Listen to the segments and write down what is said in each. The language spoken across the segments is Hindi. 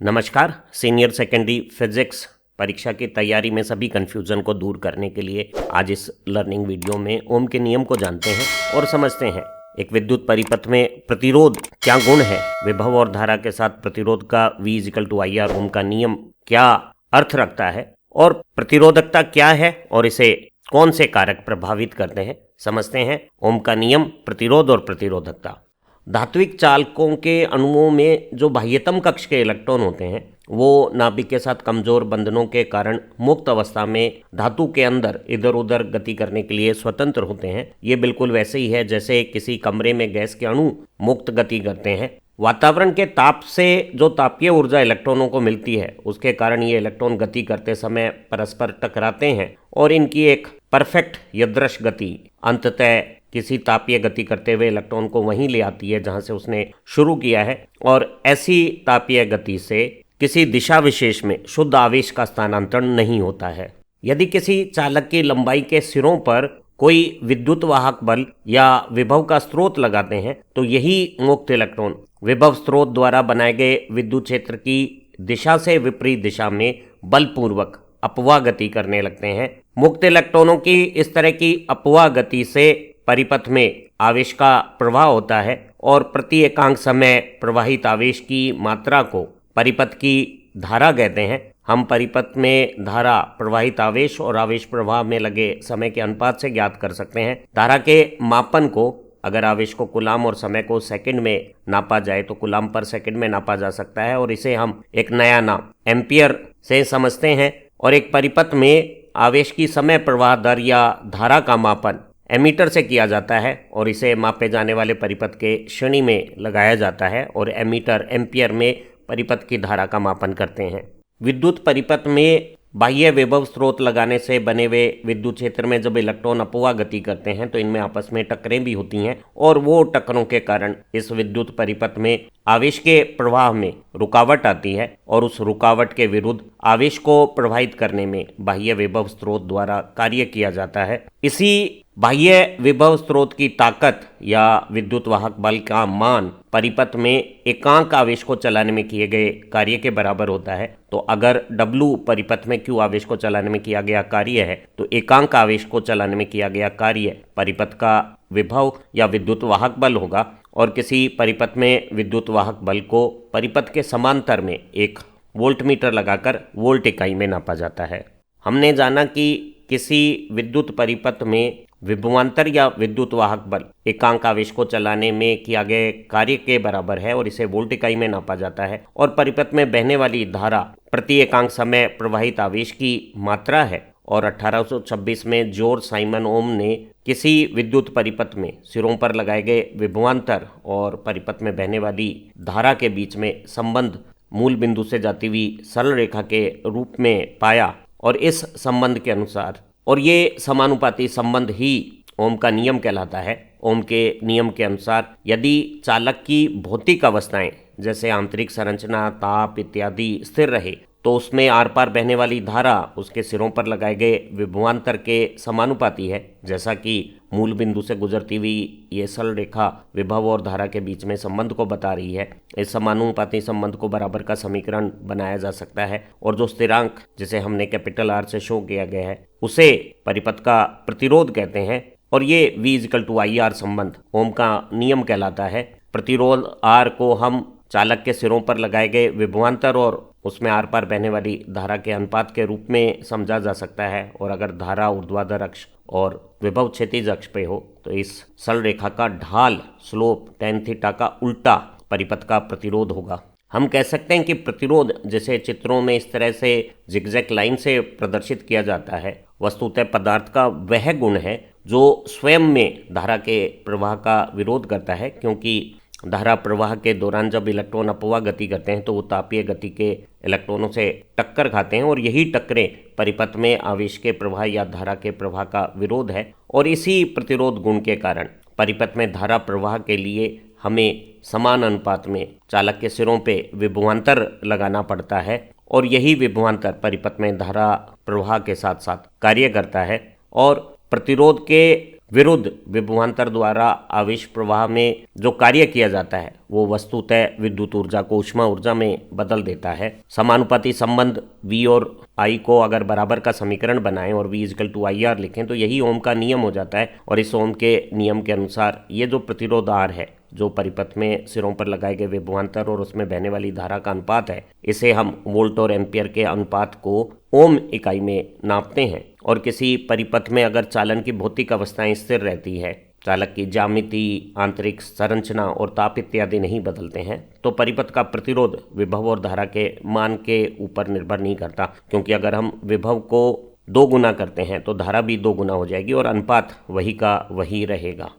नमस्कार। सीनियर सेकेंडरी फिजिक्स परीक्षा की तैयारी में सभी कन्फ्यूज़न को दूर करने के लिए आज इस लर्निंग वीडियो में ओम के नियम को जानते हैं और समझते हैं। एक विद्युत परिपथ में प्रतिरोध क्या गुण है, विभव और धारा के साथ प्रतिरोध का V = IR ओम का नियम क्या अर्थ रखता है और प्रतिरोधकता क्या है और इसे कौन से कारक प्रभावित करते हैं, समझते हैं। ओम का नियम, प्रतिरोध और प्रतिरोधकता। धात्विक चालकों के अणुओं में जो बाह्यतम कक्ष के इलेक्ट्रॉन होते हैं वो नाभिक के साथ कमजोर बंधनों के कारण मुक्त अवस्था में धातु के अंदर इधर उधर गति करने के लिए स्वतंत्र होते हैं। ये बिल्कुल वैसे ही है जैसे किसी कमरे में गैस के अणु मुक्त गति करते हैं। वातावरण के ताप से जो तापीय ऊर्जा इलेक्ट्रॉनों को मिलती है उसके कारण ये इलेक्ट्रॉन गति करते समय परस्पर टकराते हैं और इनकी एक परफेक्ट यादृश गति अंततः किसी तापीय गति करते हुए इलेक्ट्रॉन को वहीं ले आती है जहां से उसने शुरू किया है। और ऐसी तापीय गति से किसी दिशा विशेष में शुद्ध आवेश का स्थानांतरण नहीं होता है। यदि किसी चालक की लंबाई के सिरों पर कोई विद्युत वाहक बल या विभव का स्रोत लगाते हैं तो यही मुक्त इलेक्ट्रॉन विभव स्रोत द्वारा बनाए गए विद्युत क्षेत्र की दिशा से विपरीत दिशा में बलपूर्वक अपवाह गति करने लगते हैं। मुक्त इलेक्ट्रॉनों की इस तरह की अपवाह गति से परिपथ में आवेश का प्रवाह होता है और प्रति एकांक समय प्रवाहित आवेश की मात्रा को परिपथ की धारा कहते हैं। हम परिपथ में धारा, प्रवाहित आवेश और आवेश प्रवाह में लगे समय के अनुपात से ज्ञात कर सकते हैं। धारा के मापन को अगर आवेश को कूलाम और समय को सेकंड में नापा जाए तो कूलाम पर सेकंड में नापा जा सकता है और इसे हम एक नया नाम एम्पियर से समझते हैं। और एक परिपथ में आवेश की समय प्रवाह दर या धारा का मापन एमीटर से किया जाता है और इसे मापे जाने वाले परिपथ के श्रेणी में लगाया जाता है और एमीटर एम्पियर में परिपथ की धारा का मापन करते हैं। विद्युत परिपथ में बाह्य विभव स्रोत लगाने से बने हुए विद्युत क्षेत्र में जब इलेक्ट्रॉन अपवाह गति करते हैं तो इनमें आपस में टक्करें भी होती हैं और वो टक्करों के कारण इस विद्युत परिपथ में आवेश के प्रवाह में रुकावट आती है और उस रुकावट के विरुद्ध आवेश को प्रवाहित करने में बाह्य विभव स्रोत द्वारा कार्य किया जाता है। इसी बाह्य विभव स्रोत की ताकत या विद्युत वाहक बल का मान परिपथ में एकांक आवेश को चलाने में किए गए कार्य के बराबर होता है। तो अगर W परिपथ में Q आवेश को चलाने में किया गया कार्य है तो एकांक आवेश को चलाने में किया गया कार्य परिपथ का विभव या विद्युत वाहक बल होगा। और किसी परिपथ में विद्युत वाहक बल को परिपथ के समांतर में एक वोल्टमीटर लगाकर वोल्ट इकाई में नापा जाता है। हमने जाना कि किसी विद्युत परिपथ में विभवांतर या विद्युत वाहक बल एकांक आवेश को चलाने में किया गया कार्य के बराबर है और इसे वोल्ट इकाई में नापा जाता है। और परिपथ में बहने वाली धारा प्रति एकांक समय प्रवाहित आवेश की मात्रा है। और 1826 में जॉर्ज साइमन ओम ने किसी विद्युत परिपथ में सिरों पर लगाए गए विभवांतर और परिपथ में बहने वाली धारा के बीच में संबंध मूल बिंदु से जाती हुई सरल रेखा के रूप में पाया। और इस संबंध के अनुसार, और ये समानुपाती संबंध ही ओम का नियम कहलाता है। ओम के नियम के अनुसार यदि चालक की भौतिक अवस्थाएं जैसे आंतरिक संरचना, ताप इत्यादि स्थिर रहे तो उसमें आर पार बहने वाली धारा उसके सिरों पर लगाए गए विभवांतर के समानुपाती है, जैसा कि मूल बिंदु से गुजरती हुई ये सरल रेखा विभव और धारा के बीच में संबंध को बता रही है। इस समानुपाती संबंध को बराबर का समीकरण बनाया जा सकता है और जो स्थिरांक जिसे हमने कैपिटल R से शो किया गया है उसे परिपथ का प्रतिरोध कहते हैं। और ये V = IR संबंध ओम का नियम कहलाता है। प्रतिरोध R को हम चालक के सिरों पर लगाए गए विभवांतर और उसमें आर पार बहने वाली धारा के अनुपात के रूप में समझा जा सकता है। और अगर धारा ऊर्ध्वाधर अक्ष और विभव क्षैतिज अक्ष पे हो तो इस सरल रेखा का ढाल स्लोप tan थीटा का उल्टा परिपथ का प्रतिरोध होगा। हम कह सकते हैं कि प्रतिरोध जिसे चित्रों में इस तरह से जिगजैग लाइन से प्रदर्शित किया जाता है वस्तुतः पदार्थ का वह गुण है जो स्वयं में धारा के प्रवाह का विरोध करता है, क्योंकि धारा प्रवाह के दौरान जब इलेक्ट्रॉन अपवाह गति करते हैं तो वो तापीय गति के इलेक्ट्रॉनों से टक्कर खाते हैं और यही टक्करें परिपथ में आवेश के प्रवाह या धारा के प्रवाह का विरोध है। और इसी प्रतिरोध गुण के कारण परिपथ में धारा प्रवाह के लिए हमें समान अनुपात में चालक के सिरों पे विभवांतर लगाना पड़ता है और यही विभवांतर परिपथ में धारा प्रवाह के साथ साथ कार्य करता है। और प्रतिरोध के विरुद्ध विभवांतर द्वारा आवेश प्रवाह में जो कार्य किया जाता है वो वस्तुतः विद्युत ऊर्जा को ऊष्मा ऊर्जा में बदल देता है। समानुपाती संबंध V और I को अगर बराबर का समीकरण बनाएं और V = IR लिखें तो यही ओम का नियम हो जाता है। और इस ओम के नियम के अनुसार ये जो प्रतिरोध R है, जो परिपथ में सिरों पर लगाए गए विभवांतर और उसमें बहने वाली धारा का अनुपात है, इसे हम वोल्ट और एम्पियर के अनुपात को ओम इकाई में नापते हैं। और किसी परिपथ में अगर चालन की भौतिक अवस्थाएं स्थिर रहती है, चालक की ज्यामिति, आंतरिक संरचना और ताप इत्यादि नहीं बदलते हैं, तो परिपथ का प्रतिरोध विभव और धारा के मान के ऊपर निर्भर नहीं करता, क्योंकि अगर हम विभव को 2 गुना करते हैं तो धारा भी 2 गुना हो जाएगी और अनुपात वही का वही रहेगा।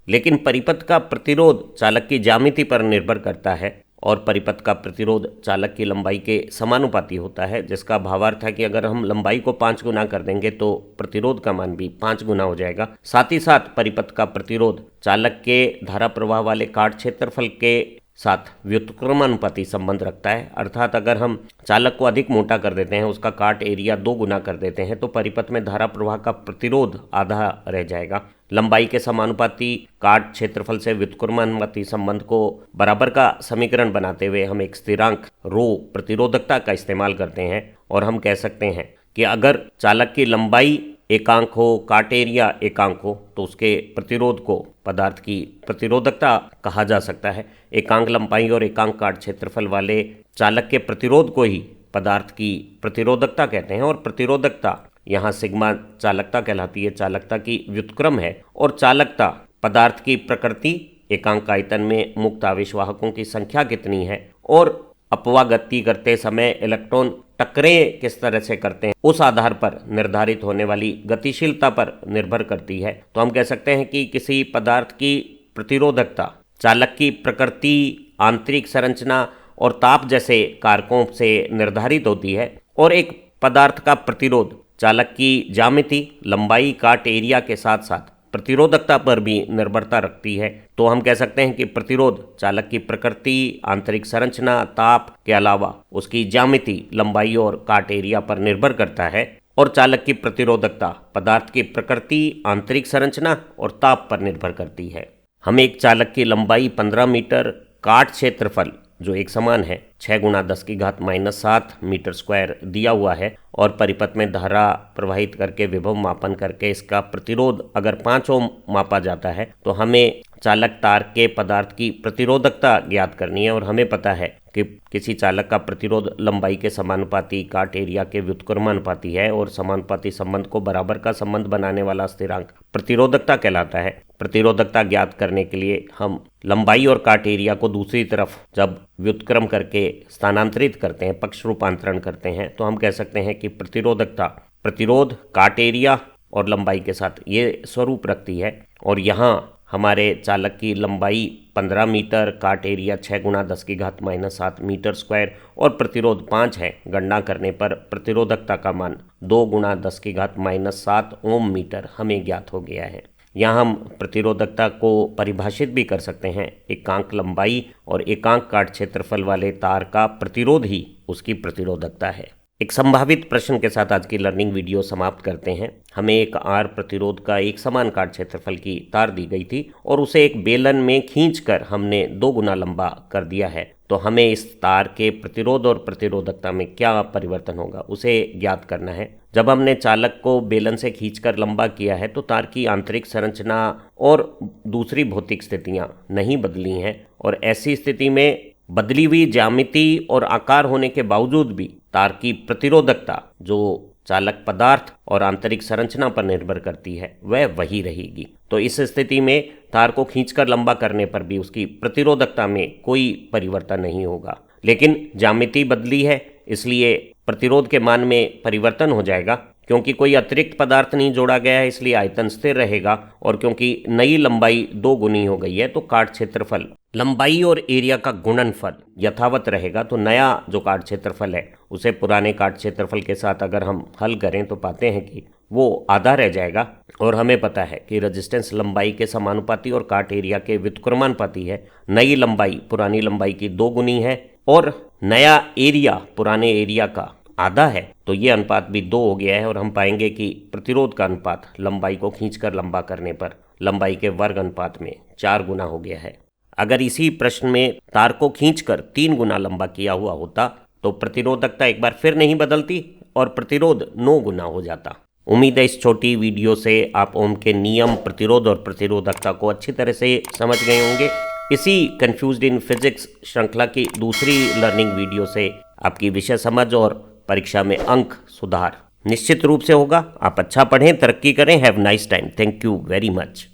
लेकिन परिपथ का प्रतिरोध चालक की ज्यामिति पर निर्भर करता है और परिपथ का प्रतिरोध चालक की लंबाई के समानुपाती होता है, जिसका भावार्थ है कि अगर हम लंबाई को 5 गुना कर देंगे तो प्रतिरोध का मान भी 5 गुना हो जाएगा। साथ ही साथ परिपथ का प्रतिरोध चालक के धारा प्रवाह वाले काट क्षेत्रफल के साथ व्युत्क्रमानुपाती संबंध रखता है। अर्थात अगर हम चालक को अधिक मोटा कर देते हैं, उसका काट एरिया 2 गुना कर देते हैं, तो परिपथ में धारा प्रवाह का प्रतिरोध आधा रह जाएगा। लंबाई के समानुपाती काट क्षेत्रफल से व्युत्क्रमानुपाती संबंध को बराबर का समीकरण बनाते हुए हम एक स्थिरांक रो प्रतिरोधकता का इस्तेमाल करते हैं और हम कह सकते हैं कि अगर चालक की लंबाई एकांक हो, काट एरिया एकांक हो, तो उसके प्रतिरोध को पदार्थ की प्रतिरोधकता कहा जा सकता है। एकांक लंबाई और एकांक काट क्षेत्रफल वाले चालक के प्रतिरोध को ही पदार्थ की प्रतिरोधकता कहते हैं। और प्रतिरोधकता यहाँ सिग्मा चालकता कहलाती है, चालकता की व्युत्क्रम है। और चालकता पदार्थ की प्रकृति, एकांक आयतन में मुक्त आवेशवाहकों की संख्या कितनी है और अपवागति करते समय इलेक्ट्रॉन टकरें किस तरह से करते हैं, उस आधार पर निर्धारित होने वाली गतिशीलता पर निर्भर करती है। तो हम कह सकते हैं कि किसी पदार्थ की प्रतिरोधकता चालक की प्रकृति, आंतरिक संरचना और ताप जैसे कारकों से निर्धारित होती है। और एक पदार्थ का प्रतिरोध चालक की ज्यामिति, लंबाई, काट एरिया के साथ साथ प्रतिरोधकता पर भी निर्भरता रखती है। तो हम कह सकते हैं कि प्रतिरोध चालक की प्रकृति, आंतरिक संरचना, ताप के अलावा उसकी ज्यामिति, लंबाई और काट एरिया पर निर्भर करता है। और चालक की प्रतिरोधकता पदार्थ की प्रकृति, आंतरिक संरचना और ताप पर निर्भर करती है। हमें एक चालक की लंबाई 15 मीटर, काट क्षेत्रफल जो एक समान है 6 × 10⁻⁷ मीटर स्क्वायर दिया हुआ है और परिपथ में धारा प्रवाहित करके विभव मापन करके इसका प्रतिरोध अगर 5 ओम मापा जाता है, तो हमें चालक तार के पदार्थ की प्रतिरोधकता ज्ञात करनी है। और हमें पता है कि किसी चालक का प्रतिरोध लंबाई के समानुपाती, काट एरिया के व्युत्क्रमानुपाती है और समानुपाती संबंध को बराबर का संबंध बनाने वाला स्थिरांक प्रतिरोधकता कहलाता है। प्रतिरोधकता ज्ञात करने के लिए हम लंबाई और काट एरिया को दूसरी तरफ जब व्युत्क्रम करके स्थानांतरित करते हैं, पक्ष रूपांतरण करते हैं, तो हम कह सकते हैं कि प्रतिरोधकता प्रतिरोध, काट एरिया और लंबाई के साथ ये स्वरूप रखती है। और यहाँ हमारे चालक की लंबाई 15 मीटर, काट एरिया 6 × 10⁻⁷ मीटर स्क्वायर और प्रतिरोध 5 है। गणना करने पर प्रतिरोधकता का मान 2 × 10⁻⁷ ओम मीटर हमें ज्ञात हो गया है। यहाँ हम प्रतिरोधकता को परिभाषित भी कर सकते हैं। एकांक लंबाई और एकांक काट क्षेत्रफल वाले तार का प्रतिरोध ही उसकी प्रतिरोधकता है। एक संभावित प्रश्न के साथ आज की लर्निंग वीडियो समाप्त करते हैं। हमें एक R प्रतिरोध का एक समान काट क्षेत्रफल की तार दी गई थी और उसे एक बेलन में खींचकर हमने 2 गुना लंबा कर दिया है। तो हमें इस तार के प्रतिरोध और प्रतिरोधकता में क्या परिवर्तन होगा उसे ज्ञात करना है। जब हमने चालक को बेलन से खींचकर लंबा किया है तो तार की आंतरिक संरचना और दूसरी भौतिक स्थितियां नहीं बदली हैं और ऐसी स्थिति में बदली हुई ज्यामिति और आकार होने के बावजूद भी तार की प्रतिरोधकता जो चालक पदार्थ और आंतरिक संरचना पर निर्भर करती है वह वही रहेगी। तो इस स्थिति में तार को खींचकर लंबा करने पर भी उसकी प्रतिरोधकता में कोई परिवर्तन नहीं होगा, लेकिन ज्यामिति बदली है इसलिए प्रतिरोध के मान में परिवर्तन हो जाएगा। क्योंकि कोई अतिरिक्त पदार्थ नहीं जोड़ा गया है इसलिए आयतन स्थिर रहेगा और क्योंकि नई लंबाई 2 गुनी हो गई है तो काट क्षेत्रफल लंबाई और एरिया का गुणनफल यथावत रहेगा। तो नया जो काट क्षेत्रफल है उसे पुराने काट क्षेत्रफल के साथ अगर हम हल करें तो पाते हैं कि वो आधा रह जाएगा। और हमें पता है कि रेजिस्टेंस लंबाई के समानुपाती और काट एरिया के व्युत्क्रमानुपाती है। नई लंबाई पुरानी लंबाई की 2 गुनी है और नया एरिया पुराने एरिया का आधा है तो ये अनुपात भी 2 हो गया है और हम पाएंगे कि प्रतिरोध का अनुपात लंबाई को खींचकर लंबा करने पर लंबाई के वर्ग अनुपात में 4 गुना हो गया है। अगर इसी प्रश्न में तार को खींचकर 3 गुना लंबा किया हुआ होता तो प्रतिरोधकता एक बार फिर नहीं बदलती और प्रतिरोध 9 गुना हो जाता। उम्मीद है इस छोटी वीडियो से आप ओम के नियम, प्रतिरोध और प्रतिरोधकता को अच्छी तरह से समझ गए होंगे। इसी कंफ्यूज्ड इन फिजिक्स श्रृंखला की दूसरी लर्निंग वीडियो से आपकी विषय समझ और परीक्षा में अंक सुधार निश्चित रूप से होगा। आप अच्छा पढ़ें, तरक्की करें। Have nice time. Thank you very much.